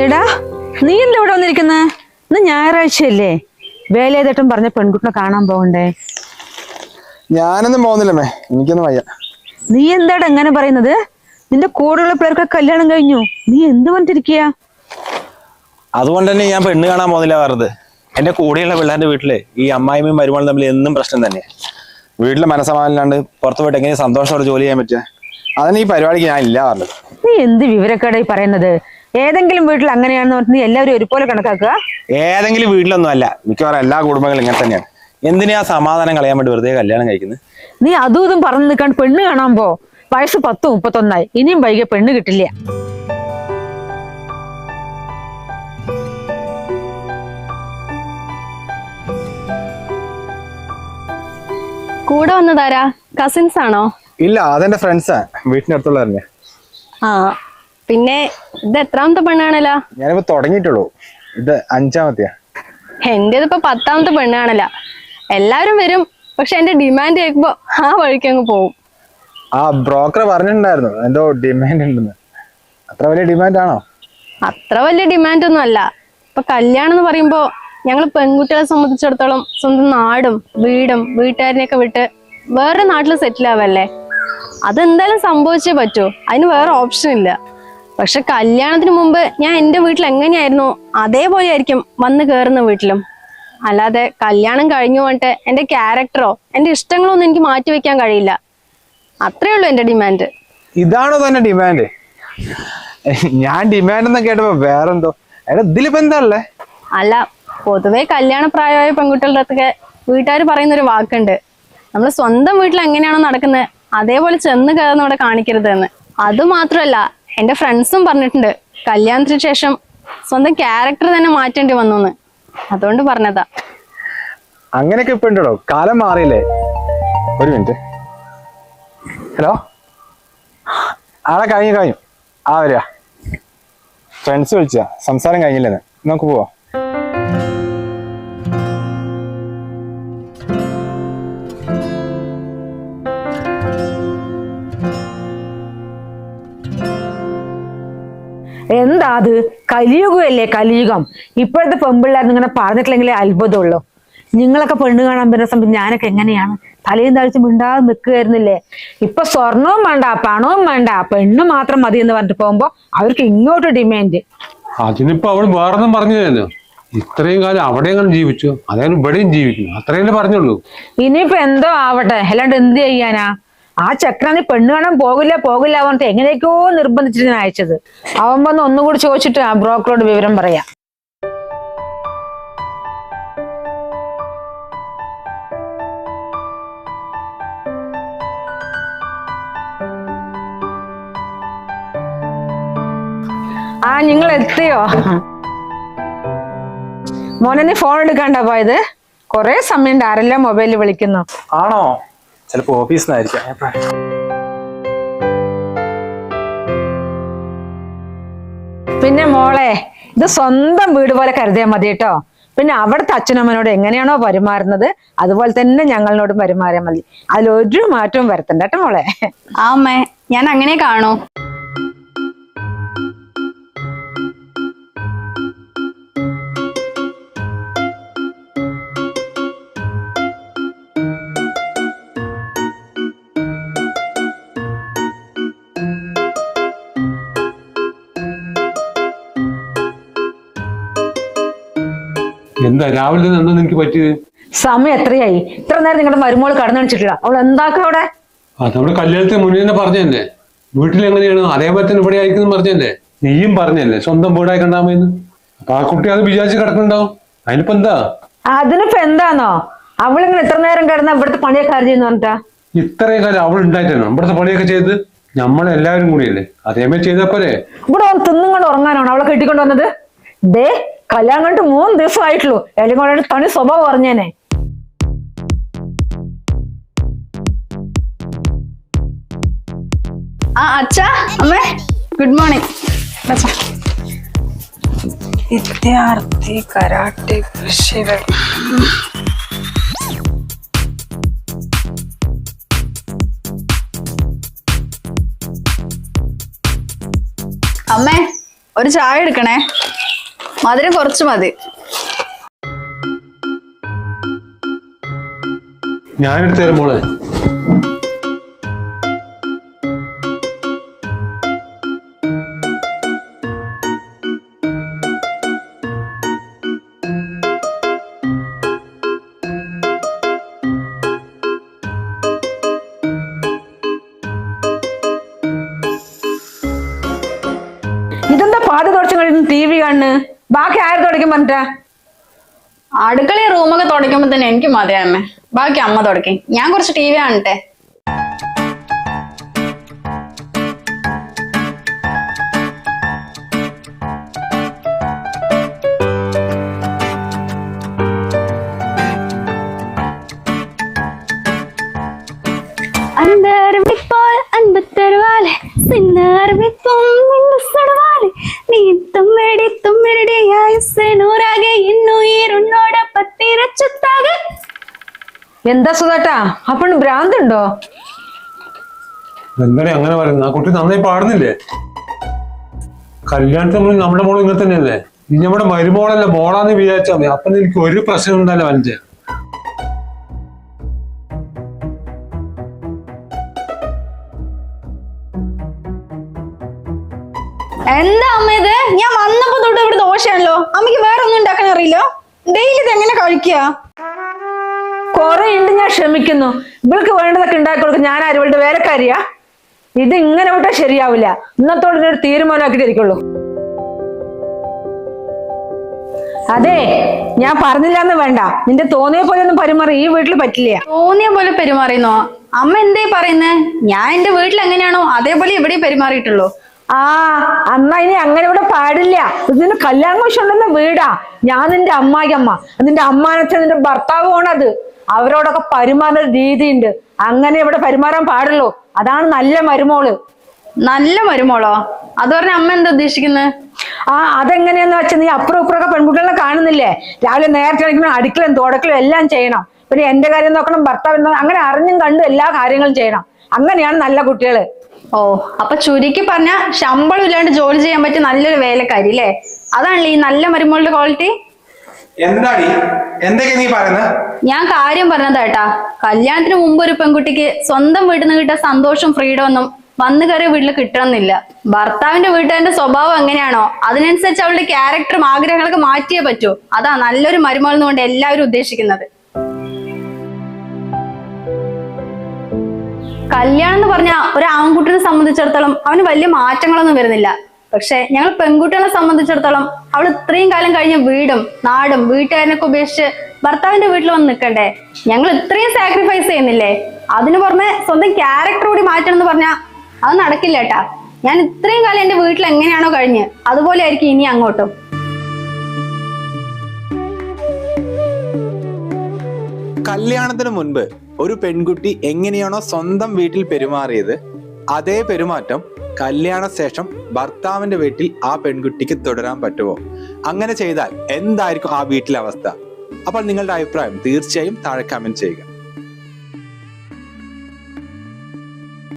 എടാ നീ എന്താ ഇവിടെ വന്നിരിക്കുന്നത്? ഇന്ന് ഞായറാഴ്ചയല്ലേ? വേലേതട്ടും പറഞ്ഞ പെൺകുട്ടിനെ കാണാൻ പോകണ്ടേ? ഞാനൊന്നും പോകുന്നില്ലമ്മേ, എനിക്കൊന്നും വയ്യ. നീ എന്താടാ എങ്ങനെ പറയുന്നത്? നിന്റെ കൂടെയുള്ള പിള്ളേർക്ക് കല്യാണം കഴിഞ്ഞു, നീ എന്ത് പറഞ്ഞിരിക്കുക? അതുകൊണ്ട് തന്നെ ഞാൻ പെണ്ണ് കാണാൻ പോകുന്നില്ല പറഞ്ഞത്. എന്റെ കൂടെയുള്ള പിള്ളേരുടെ വീട്ടില് ഈ അമ്മായിമ്മയും മരുമകളും തമ്മിൽ എന്നും പ്രശ്നം തന്നെ. വീട്ടിലെ മനസ്സമാനില്ലാണ്ട് പുറത്തു പോയിട്ട് എങ്ങനെ സന്തോഷത്തോടെ ജോലി ചെയ്യാൻ പറ്റുക? അതിന് ഈ പരിപാടിക്ക് ഞാൻ ഇല്ല പറഞ്ഞത്. നീ എന്ത് വിവരക്കേടായി പറയുന്നത്? ഏതെങ്കിലും വീട്ടിൽ അങ്ങനെയാണെന്ന് പറഞ്ഞ് നീ എല്ലാവരും ഒരുപോലെ കണക്കാക്കുക? ഏതെങ്കിലും വീട്ടിലൊന്നും അല്ല, മിക്കവാറും എല്ലാ കുടുംബങ്ങളും ഇങ്ങനെ തന്നെയാണ്. എന്തിനാ സമാധാനം കളയാൻ വേണ്ടി വെറുതെ കല്യാണം കഴിക്കുന്നത്? നീ അതും ഇതും പറഞ്ഞു നിൽക്കാണ്ട് പെണ്ണ് കാണാൻ പോ. വയസ്സ് 10-31, ഇനിയും വൈകിയ പെണ്ണ് കിട്ടില്ല. കൂടെ വന്നതാരാ? കസിൻസ് ആണോ? ഇല്ല, അതെന്റെ ഫ്രണ്ട്സാ, വീട്ടിന്റെ അടുത്തുള്ള തന്നെ. ആ, പിന്നെ ഇത് എത്രാമത്തെ പെണ്ണാണല്ലോ? ഞാനിപ്പോ തുടങ്ങിയിട്ടുള്ളൂ, ഇത് 5ാമത്തെയാ. എന്റേതിപ്പോ 10ാമത്തെ പെണ്ണാണല്ല. എല്ലാവരും വരും, പക്ഷെ എന്റെ ഡിമാൻഡ് കേൾക്കുമ്പോ ആ വഴിക്ക് അങ്ങ് പോവും. ആ ബ്രോക്കർ പറഞ്ഞിട്ടുണ്ടായിരുന്നു എന്തോ ഡിമാൻഡ് ഉണ്ടെന്ന്. അത്ര വലിയ ഡിമാൻഡ് ആണോ? അത്ര വലിയ ഡിമാൻഡ് ഒന്നും അല്ല. ഇപ്പൊ കല്യാണം എന്ന് പറയുമ്പോ ഞങ്ങൾ പെൺകുട്ടികളെ സംബന്ധിച്ചിടത്തോളം സ്വന്തം നാടും വീടും വീട്ടുകാരനെയൊക്കെ വിട്ട് വേറെ നാട്ടിൽ സെറ്റിൽ ആവല്ലേ. അതെന്തായാലും സംഭവിച്ചേ പറ്റൂ, അതിന് വേറെ ഓപ്ഷൻ ഇല്ല. പക്ഷെ കല്യാണത്തിന് മുമ്പ് ഞാൻ എൻ്റെ വീട്ടിൽ എങ്ങനെയായിരുന്നു അതേപോലെ ആയിരിക്കും വന്ന് കയറുന്ന വീട്ടിലും. അല്ലാതെ കല്യാണം കഴിഞ്ഞു പറഞ്ഞിട്ട് എൻ്റെ ക്യാരക്ടറോ എൻ്റെ ഇഷ്ടങ്ങളോ ഒന്നും എനിക്ക് മാറ്റി വെക്കാൻ കഴിയില്ല. അത്രേ ഉള്ളൂ എൻ്റെ ഡിമാൻഡ്. ഇതാണോ തന്നെ ഡിമാൻഡ്? ഞാൻ ഡിമാൻഡ് എന്ന് കേട്ടപ്പോ വേറെന്തോ. ഇതിലിപ്പോ എന്താ ഉള്ളേ? അല്ല, പൊതുവെ കല്യാണ പ്രായമായ പെൺകുട്ടികളുടെ അടുത്തൊക്കെ വീട്ടുകാർ പറയുന്നൊരു വാക്കുണ്ട്, നമ്മൾ സ്വന്തം വീട്ടിൽ എങ്ങനെയാണോ നടക്കുന്നത് അതേപോലെ ചെന്ന് കയറുന്ന ഇവിടെ കാണിക്കരുത് എന്ന്. അതുമാത്രമല്ല, എൻ്റെ ഫ്രണ്ട്സും പറഞ്ഞിട്ടുണ്ട് കല്യാണത്തിന് ശേഷം സ്വന്തം ക്യാരക്ടർ തന്നെ മാറ്റേണ്ടി വന്നു എന്ന്. അതുകൊണ്ട് പറഞ്ഞതാ. അങ്ങനെയൊക്കെ ഇപ്പൊ ഉണ്ടോ? കാലം മാറിയില്ലേ? ഒരു മിനിറ്റ്. ഹലോ, ആളെ കഴിഞ്ഞു. ആ വരിക. ഫ്രണ്ട്സ് വിളിച്ചാ, സംസാരം കഴിഞ്ഞില്ലെന്ന്. നമുക്ക് പോവാ. എന്താ അത്? കലിയുഗമല്ലേ, കലിയുഗം. ഇപ്പോഴത്തെ പെൺപിള്ളേർ ഇങ്ങനെ പറഞ്ഞിട്ടില്ലെങ്കിലേ അത്ഭുതമുള്ളൂ. നിങ്ങളൊക്കെ പെണ്ണ് കാണാൻ വരുന്ന സമയത്ത് ഞാനൊക്കെ എങ്ങനെയാണ് തലയും താഴ്ച മിണ്ടാതെ നിൽക്കുകയായിരുന്നില്ലേ? ഇപ്പൊ സ്വർണവും വേണ്ട, പണവും വേണ്ട, പെണ്ണ് മാത്രം മതി എന്ന് പറഞ്ഞിട്ട് പോകുമ്പോ അവർക്ക് ഇങ്ങോട്ട് ഡിമാൻഡ്. അതിനിപ്പോ അവൾ വേറൊന്നും പറഞ്ഞില്ലല്ലോ. ഇത്രയും കാലം അവിടെ എങ്ങനെ ജീവിച്ചു, അതായത് ഇവിടെയും ജീവിക്കുന്നു, അത്രയല്ലേ പറഞ്ഞുള്ളൂ. ഇനിയിപ്പോ എന്തോ ആവട്ടെ, അല്ലാണ്ട് എന്ത് ചെയ്യാനാ? ആ ചക്രാന്ന് പെണ്ണ് കാണാൻ പോകില്ല പറഞ്ഞിട്ട് എങ്ങനെയൊക്കെയോ നിർബന്ധിച്ചിട്ട് ഞാൻ അയച്ചത്. അവൻ വന്ന് ഒന്നുകൂടി ചോദിച്ചിട്ട് ആ ബ്രോക്കറോട് വിവരം പറയാം. ആ, നിങ്ങൾ എത്തിയോ? മോനെ, നീ ഫോൺ എടുക്കാണ്ടാ പോയത്? കൊറേ സമയം ആരെല്ലാം മൊബൈലിൽ വിളിക്കുന്നു. ആണോ? ചിലപ്പോ ഓഫീസിനായിരിക്കാം. പിന്നെ മോളെ, ഇത് സ്വന്തം വീട് പോലെ കരുതിയാൽ മതി കേട്ടോ. പിന്നെ അവിടുത്തെ അച്ഛനമ്മനോട് എങ്ങനെയാണോ പെരുമാറുന്നത് അതുപോലെ തന്നെ ഞങ്ങളോടും പെരുമാറിയാൽ മതി. അതിലൊരു മാറ്റവും വരുത്തണ്ട കേട്ടോ മോളെ. ആ അമ്മേ, ഞാൻ അങ്ങനെ കാണൂ. എന്താ രാവിലെ എന്താ നിനക്ക് പറ്റിയത്? സമയം എത്രയായി? ഇത്ര നേരം നിങ്ങളുടെ മരുമോള് കടന്നു കാണിച്ചിട്ടില്ല. അവൾ എന്താക്ക അവിടെ? നമ്മുടെ കല്യാണത്തിന് മുന്നേ തന്നെ പറഞ്ഞല്ലേ വീട്ടിൽ എങ്ങനെയാണ് അതേപോലെ തന്നെ ഇവിടെ ആയിരിക്കും പറഞ്ഞല്ലേ. നീയും പറഞ്ഞല്ലേ സ്വന്തം വീടായി കണ്ടാമെന്ന്. അപ്പൊ ആ കുട്ടി അത് വിചാരിച്ച് കിടക്കണ്ടാവും. അതിനിപ്പോ എന്താ? അതിനിപ്പോ എന്താന്നോ? അവളിങ്ങനെ ഇത്ര നേരം കിടന്ന ഇവിടുത്തെ പണിയൊക്കെ ചെയ്യുന്ന പറഞ്ഞിട്ടാ? ഇത്രയും കാലം അവൾ ഉണ്ടായിട്ടാണ് ഇവിടുത്തെ പണിയൊക്കെ ചെയ്ത് നമ്മളെല്ലാവരും കൂടിയല്ലേ അതേമേ ചെയ്തപ്പോലെ. ഇവിടെ തിന്നുകൊണ്ട് ഉറങ്ങാനാണോ അവളെ കെട്ടിക്കൊണ്ട് വന്നത്? ദേ, കല്യാണം കണ്ടിട്ട് 3 ദിവസം ആയിട്ടുള്ളൂ. എല്ലാം കൊണ്ട് തനി സ്വഭാവം പറഞ്ഞേനെ. ആ അച്ഛാ, അമ്മേ, ഗുഡ് മോർണിംഗ്. വിദ്യാർത്ഥി കരാട്ടെ പരിശീലനം. അമ്മേ, ഒരു ചായ എടുക്കണേ, മധുരം കുറച്ച് മതി. ഞാനെടുത്ത് തരാം മോളെ. ഇതെന്താ പാത തുടച്ചു കഴിഞ്ഞ് TV കാണുന്നു? ബാക്കി ആര് തുടയ്ക്കും പറഞ്ഞിട്ടാ? അടുക്കളയും റൂമൊക്കെ തുടയ്ക്കുമ്പോ തന്നെ എനിക്ക് മതിയാമ്മേ. ബാക്കി അമ്മ തുടക്കി, ഞാൻ കുറച്ച് TV കാണട്ടെ. എന്താ സുധാട്ടാ, അപ്പോൾ ഭ്രാന്തുണ്ടോ? എന്താ അങ്ങനെ പറയുന്നത്? ആ കുട്ടി നന്നായി പാടുന്നില്ലേ? കല്യാണത്തിന് നമ്മുടെ മോള് ഇങ്ങനെ തന്നെയല്ലേ? ഇനി നമ്മുടെ മരുമോളല്ല മോളാന്ന് വിചാരിച്ചാൽ മതി. അപ്പൊ എനിക്ക് ഒരു പ്രശ്നം ഉണ്ടല്ലോ മനസ്സിൽ. എന്താ അമ്മ ഇത്? ഞാൻ വന്നപ്പോ തൊട്ട് ഇവിടെ ദോശയാണല്ലോ. അമ്മയ്ക്ക് വേറെ ഒന്നും ഉണ്ടാക്കാൻ അറിയില്ല? ഡെയിലി ഇത് എങ്ങനെ കഴിക്കുക? കൊറേ ഉണ്ട്, ഞാൻ ക്ഷമിക്കുന്നു. ഇവൾക്ക് വേണ്ടതൊക്കെ ഉണ്ടാക്കി കൊടുക്കും. ഞാൻ ആരുവളുടെ വേലക്കാരിയാ? ഇത് ഇങ്ങനെ വിട്ടാൽ ശരിയാവില്ല. ഇന്നത്തോടെ ഒരു തീരുമാനമാക്കിട്ടിരിക്കുള്ളൂ. അതെ, ഞാൻ പറഞ്ഞില്ലാന്ന് വേണ്ട. നിന്റെ തോന്നിയ പോലെ ഒന്നും പെരുമാറി ഈ വീട്ടിൽ പറ്റില്ല. തോന്നിയ പോലെ പെരുമാറിയെന്നോ? അമ്മ എന്തേ പറയുന്നേ? ഞാൻ എന്റെ വീട്ടിൽ എങ്ങനെയാണോ അതേപോലെ ഇവിടെ പെരുമാറിയിട്ടുള്ളൂ. അന്നാ ഇനി അങ്ങനെ ഇവിടെ പാടില്ല. ഇതിന് കല്യാണം ഉണ്ടെന്ന വീടാ. ഞാൻ നിന്റെ അമ്മായിയമ്മ, നിന്റെ അമ്മാനച്ഛൻ, നിന്റെ ഭർത്താവുമാണത്. അവരോടൊക്കെ പെരുമാറുന്ന രീതിയുണ്ട്. അങ്ങനെ ഇവിടെ പെരുമാറാൻ പാടുള്ളൂ. അതാണ് നല്ല മരുമോള്. നല്ല മരുമോളോ? അത് പറഞ്ഞ അമ്മ എന്താ ഉദ്ദേശിക്കുന്നത്? അതെങ്ങനെയാന്ന് വെച്ചാൽ നീ അപ്പുറം ഇപ്പുറമൊക്കെ പെൺകുട്ടികളെ കാണുന്നില്ലേ? രാവിലെ നേരത്തെ കളിക്കണം, അടിക്കലും തുടക്കലും എല്ലാം ചെയ്യണം. പിന്നെ എന്റെ കാര്യം നോക്കണം, ഭർത്താവ് അങ്ങനെ അറിഞ്ഞും കണ്ടും എല്ലാ കാര്യങ്ങളും ചെയ്യണം. അങ്ങനെയാണ് നല്ല കുട്ടികള്. ഓ, അപ്പൊ ചുരുക്കി പറഞ്ഞ ശമ്പളം ഇല്ലാണ്ട് ജോലി ചെയ്യാൻ പറ്റിയ നല്ലൊരു വേലക്കാരി അല്ലേ? അതാണല്ലേ ഈ നല്ല മരുമോളുടെ ക്വാളിറ്റി. എന്താടി എന്തൊക്കെ നീ പറയുന്നത്? ഞാൻ കാര്യം പറഞ്ഞതാട്ടാ. കല്യാണത്തിന് മുമ്പ് ഒരു പെൺകുട്ടിക്ക് സ്വന്തം വീട്ടിൽ നിന്ന് കിട്ടിയ സന്തോഷം ഫ്രീഡം ഒന്നും വന്നു കയറിയ വീട്ടിൽ കിട്ടണമെന്നില്ല. ഭർത്താവിന്റെ വീട്ടുകാരുടെ സ്വഭാവം എങ്ങനെയാണോ അതിനനുസരിച്ച് അവളുടെ ക്യാരക്ടറും ആഗ്രഹങ്ങളൊക്കെ മാറ്റിയേ പറ്റൂ. അതാ നല്ലൊരു മരുമോൾ എന്നുകൊണ്ട് എല്ലാവരും ഉദ്ദേശിക്കുന്നത്. കല്യാണം എന്ന് പറഞ്ഞാൽ ഒരു ആൺകുട്ടിനെ സംബന്ധിച്ചിടത്തോളം അവന് വലിയ മാറ്റങ്ങളൊന്നും വരുന്നില്ല. പക്ഷെ ഞങ്ങൾ പെൺകുട്ടികളെ സംബന്ധിച്ചിടത്തോളം അവൾ ഇത്രയും കാലം കഴിഞ്ഞ വീടും നാടും വീട്ടുകാരനൊക്കെ ഉപേക്ഷിച്ച് ഭർത്താവിന്റെ വീട്ടിൽ വന്ന് നിൽക്കണ്ടേ? ഞങ്ങൾ ഇത്രയും സാക്രിഫൈസ് ചെയ്യുന്നില്ലേ? അതിനു പുറമെ സ്വന്തം ക്യാരക്ടർ കൂടി മാറ്റണം എന്ന് പറഞ്ഞാൽ അത് നടക്കില്ല ഏട്ടാ. ഞാൻ ഇത്രയും കാലം എന്റെ വീട്ടിൽ എങ്ങനെയാണോ കഴിഞ്ഞ് അതുപോലെ ആയിരിക്കും ഇനി അങ്ങോട്ടും. കല്യാണത്തിന് മുൻപ് ഒരു പെൺകുട്ടി എങ്ങനെയാണോ സ്വന്തം വീട്ടിൽ പെരുമാറിയത്, അതേ പെരുമാറ്റം കല്യാണ ശേഷം ഭർത്താവിന്റെ വീട്ടിൽ ആ പെൺകുട്ടിക്ക് തുടരാൻ പറ്റുമോ? അങ്ങനെ ചെയ്താൽ എന്തായിരിക്കും ആ വീട്ടിലെ അവസ്ഥ? അപ്പോൾ നിങ്ങളുടെ അഭിപ്രായം തീർച്ചയായും താഴെ കമന്റ് ചെയ്യുക.